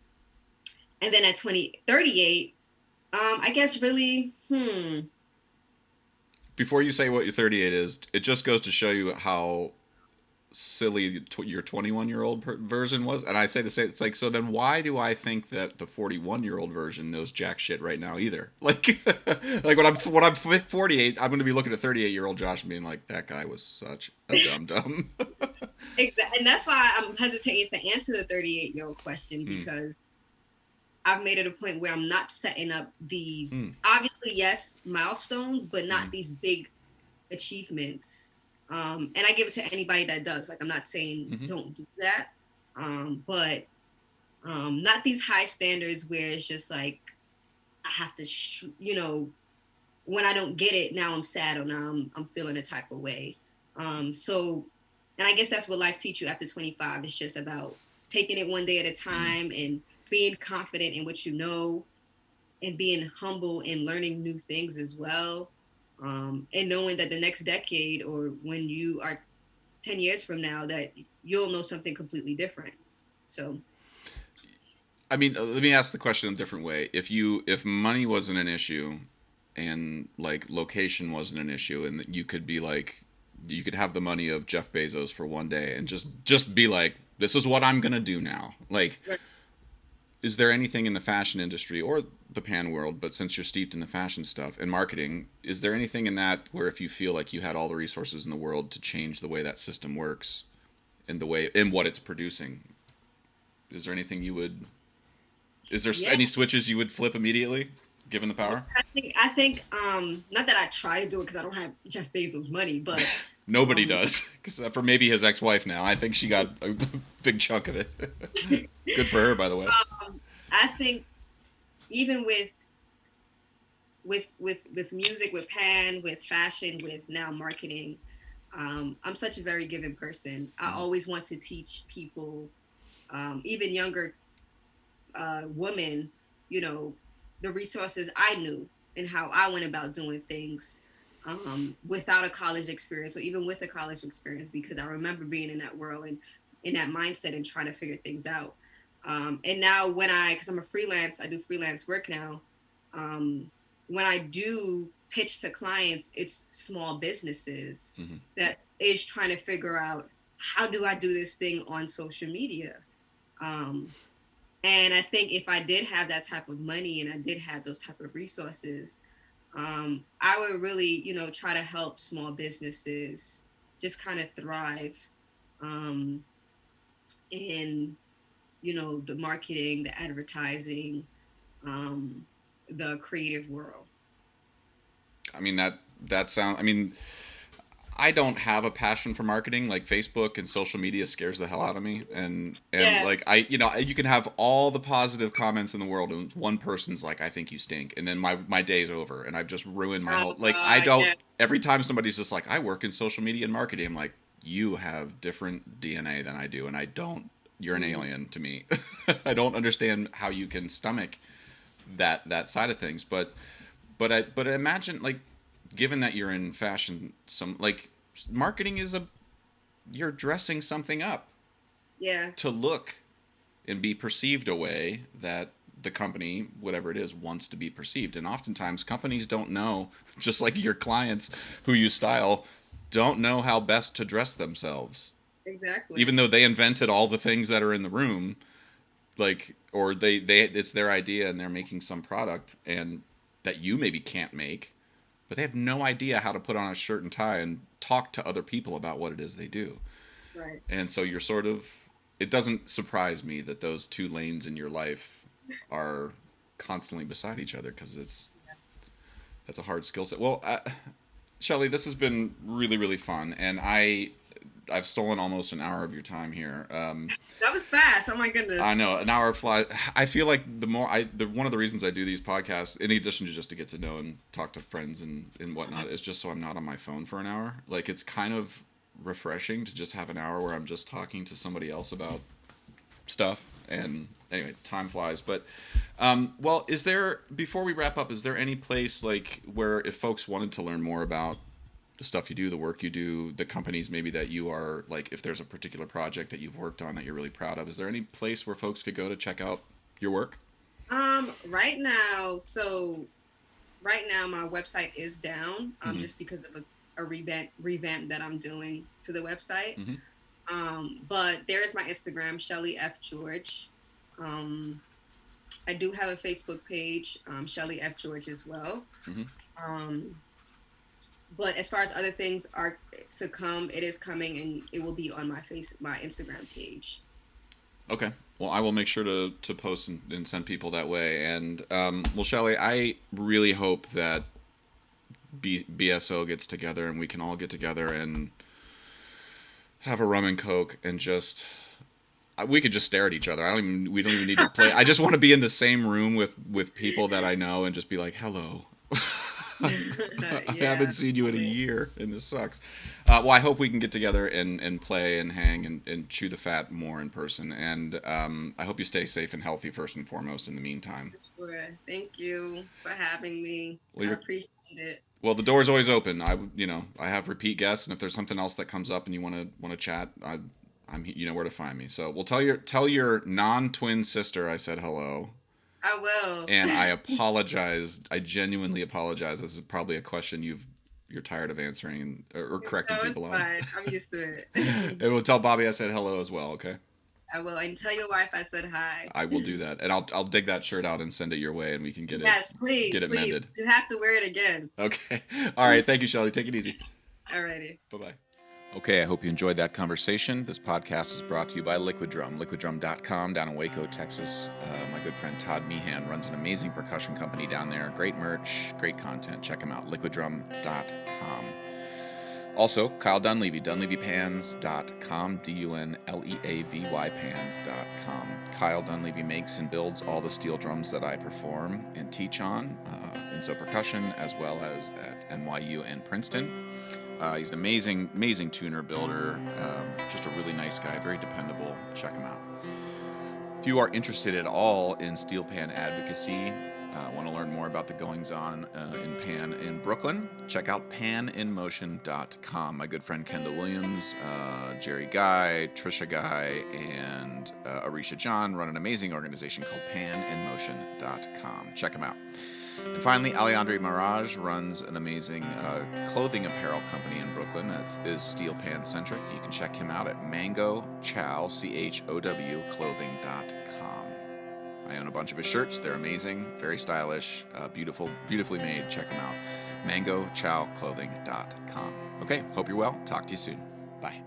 and then at 38, I guess really, Before you say what your 38 is, it just goes to show you how silly your 21-year-old version was. And I say the same. It's like, so then why do I think that the 41-year-old version knows jack shit right now either? Like, like when I'm 48, I'm going to be looking at 38-year-old Josh and being like, that guy was such a dum dum. exactly. And that's why I'm hesitating to answer the 38-year-old question Mm, because I've made it a point where I'm not setting up mm, these, obviously, yes, milestones, but not mm, these big achievements. And I give it to anybody that does. Like, I'm not saying mm-hmm. don't do that, but not these high standards where it's just like I have to, when I don't get it, now I'm sad or now I'm feeling a type of way. So, and I guess that's what life teaches you after 25. It's just about taking it one day at a Mm-hmm. time and being confident in what you know and being humble and learning new things as well. And knowing that the next decade or when you are 10 years from now, that you'll know something completely different. So, I mean, let me ask the question in a different way. If money wasn't an issue, and like location wasn't an issue, and you could be like, you could have the money of Jeff Bezos for one day, and just be like, this is what I'm gonna do now. Like, is there anything in the fashion industry or the pan world, but since you're steeped in the fashion stuff and marketing, is there anything in that where if you feel like you had all the resources in the world to change the way that system works and the way in what it's producing, is there anything you would is there Yeah. any switches you would flip immediately given the Yeah, power? I think not that I try to do it because I don't have Jeff Bezos' money, but Nobody um, does, except for maybe his ex-wife now. I think she got a big chunk of it. Good for her, by the way. I think even with music, with pan, with fashion, with now marketing, I'm such a very giving person. I Mm-hmm. always want to teach people, even younger women, you know, the resources I knew and how I went about doing things without a college experience or even with a college experience, because I remember being in that world and in that mindset and trying to figure things out. And now because I'm a freelance, I do freelance work now. Um, when I do pitch to clients, it's small businesses Mm-hmm. that is trying to figure out how do I do this thing on social media. Um, and I think if I did have that type of money and I did have those type of resources, I would really, try to help small businesses just kind of thrive um, in, the marketing, the advertising, um, the creative world. I mean that sound. I mean, I don't have a passion for marketing. Like Facebook and social media scares the hell out of me. And Yeah. like you can have all the positive comments in the world, and one person's like, "I think you stink," and then my day's over, and I've just ruined my whole. Like I don't. Yeah. Every time somebody's just like, "I work in social media and marketing," I'm like, "You have different DNA than I do, and I don't. You're an Mhm. alien to me. I don't understand how you can stomach that side of things." But I imagine like given that you're in fashion, some like marketing is a you're dressing something up Yeah. to look and be perceived a way that the company, whatever it is, wants to be perceived. And oftentimes companies don't know, just like your clients who you style, don't know how best to dress themselves. Even Exactly. though they invented all the things that are in the room, like or they it's their idea and they're making some product and that you maybe can't make, but they have no idea how to put on a shirt and tie and talk to other people about what it is they do. Right. And so you're sort of it doesn't surprise me that those two lanes in your life are constantly beside each other because that's a hard skill set. Well, Shelly, this has been really really fun, and I've stolen almost an hour of your time here. That was fast. Oh my I goodness. know an hour flies. I feel like one of the reasons I do these podcasts, in addition to just to get to know and talk to friends and whatnot, is just so I'm not on my phone for an hour. Like it's kind of refreshing to just have an hour where I'm just talking to somebody else about stuff. And anyway, time flies. But well, is there before we wrap up, is there any place like where if folks wanted to learn more about the stuff you do, the work you do, the companies maybe that you are like, if there's a particular project that you've worked on that you're really proud of, is there any place where folks could go to check out your work? Right now, right now my website is down Mm-hmm. just because of a revamp that I'm doing to the website. Mm-hmm. But there is my Instagram, Shelly F George. Um, I do have a Facebook page, Shelly F George as well. Mm-hmm. Um, but as far as other things are to come, it is coming and it will be on my Instagram page. Okay. Well, I will make sure to post and send people that way. And well, Shelly, I really hope that BSO gets together and we can all get together and have a rum and coke and just we could just stare at each other. We don't even need to play. I just want to be in the same room with people that I know and just be like, "Hello." I Yeah, haven't seen you in a definitely. year, and this sucks. Well, I hope we can get together and play and hang and chew the fat more in person. And I hope you stay safe and healthy first and foremost. In the meantime, Sure. Thank you for having me. well, I you're appreciate it. well. The door's always open. I have repeat guests, and if there's something else that comes up and you want to chat, you know where to find me. So, we'll tell your non-twin sister I said hello. I will. And I apologize. I genuinely apologize. This is probably a question you're tired of answering or correcting No, it's people on. fine. I'm used to it. And we'll tell Bobby I said hello as well. Okay. I will. And tell your wife I said hi. I will do that, and I'll dig that shirt out and send it your way, and we can Yes, please, get it please. mended. You have to wear it again. Okay. All right. Thank you, Shelly. Take it easy. Alrighty. Bye-bye. Okay, I hope you enjoyed that conversation. This podcast is brought to you by Liquid Drum, liquiddrum.com down in Waco, Texas. My good friend Todd Meehan runs an amazing percussion company down there. Great merch, great content. Check him out, liquiddrum.com. Also, Kyle Dunleavy, dunleavypans.com, DUNLEAVY pans.com. Kyle Dunleavy makes and builds all the steel drums that I perform and teach on, in percussion, as well as at NYU and Princeton. He's an amazing tuner builder, just a really nice guy, very dependable. Check him out. If you are interested at all in steel pan advocacy, want to learn more about the goings-on in pan in Brooklyn, check out paninmotion.com. My good friend Kendall Williams, Jerry Guy, Trisha Guy, and Arisha John run an amazing organization called paninmotion.com. Check them out. And finally, Alejandro Mirage runs an amazing clothing apparel company in Brooklyn that is steel pan centric. You can check him out at mangochow, CHOW, clothing.com. I own a bunch of his shirts. They're amazing, very stylish, beautifully made. Check them out. mangochowclothing.com. Okay, hope you're well. Talk to you soon. Bye.